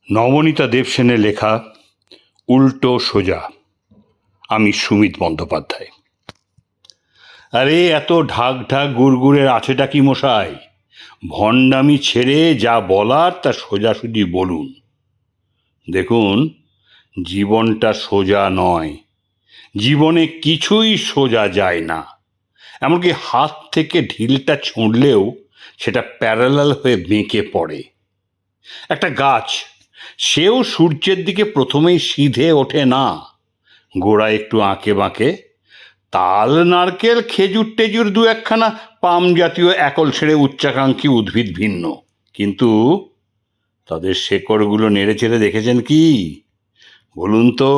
নবনীতা দেবসেনের লেখা উল্টো সোজা। আমি সুমিত বন্দ্যোপাধ্যায়। আরে এত ঢাক ঢাক গুড়গুড়ের আছেটা কি মশাই? ভণ্ডামি ছেড়ে যা বলার তা সোজাসুজি বলুন। দেখুন, জীবনটা সোজা নয়, জীবনে কিছুই সোজা যায় না। এমনকি হাত থেকে ঢিলটা ছুঁড়লেও সেটা প্যারালাল হয়ে বেঁকে পড়ে। একটা গাছ, সেও সূর্যের দিকে প্রথমেই সিধে ওঠে না, গোড়া একটু আঁকে বাঁকে। তাল, নারকেল, খেজুর টেজুর দু একখানা পাম জাতীয় একল ছেড়ে উচ্চাকাঙ্ক্ষী উদ্ভিদ ভিন্ন, কিন্তু তাদের শেকড়গুলো নেড়ে চেড়ে দেখেছেন কি? বলুন তো,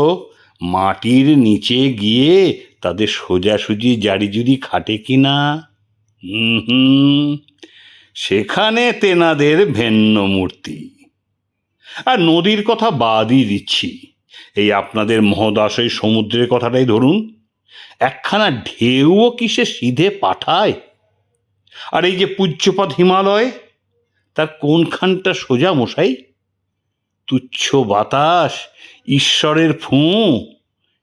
মাটির নিচে গিয়ে তাদের সোজাসুজি জারিজুরি খাটে কিনা? হুম, সেখানে তেনাদের ভিন্ন মূর্তি। আর নদীর কথা বাদই দিচ্ছি, এই আপনাদের মহোদয় সমুদ্রের কথাটাই ধরুন। একখানা ঢেউও কি সে সিধে পাঠায়? আর এই যে পূজ্যপদ হিমালয়, তার কোনখানটা সোজা মশাই? তুচ্ছ বাতাস, ঈশ্বরের ফুঁ,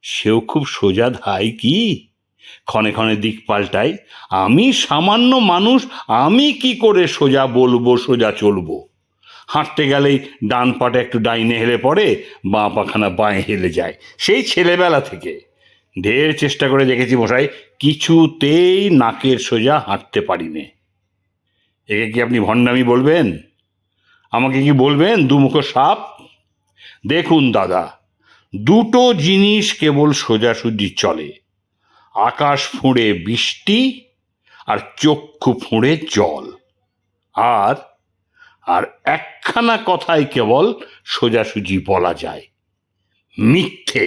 সেও খুব সোজা ধায় কি? ক্ষণে ক্ষণে দিক পাল্টায়। আমি সামান্য মানুষ, আমি কি করে সোজা বলবো, সোজা চলবো? হাঁটতে গেলেই ডান পাটা একটু ডাইনে হেলে পড়ে, বাঁ পাখানা বাঁয়ে হেলে যায়। সেই ছেলেবেলা থেকে ঢের চেষ্টা করে দেখেছি মশাই, কিছুতেই নাকের সোজা হাঁটতে পারি নে। একে কি আপনি ভণ্ডামি বলবেন? আমাকে কি বলবেন দুমুখ সাপ? দেখুন দাদা, দুটো জিনিস কেবল সোজাসুজি চলে: আকাশ ফুঁড়ে বৃষ্টি আর চক্ষু ফুঁড়ে জল। আর আর একখানা কথাই কেবল সোজাসুজি বলা যায়: মিথ্যে।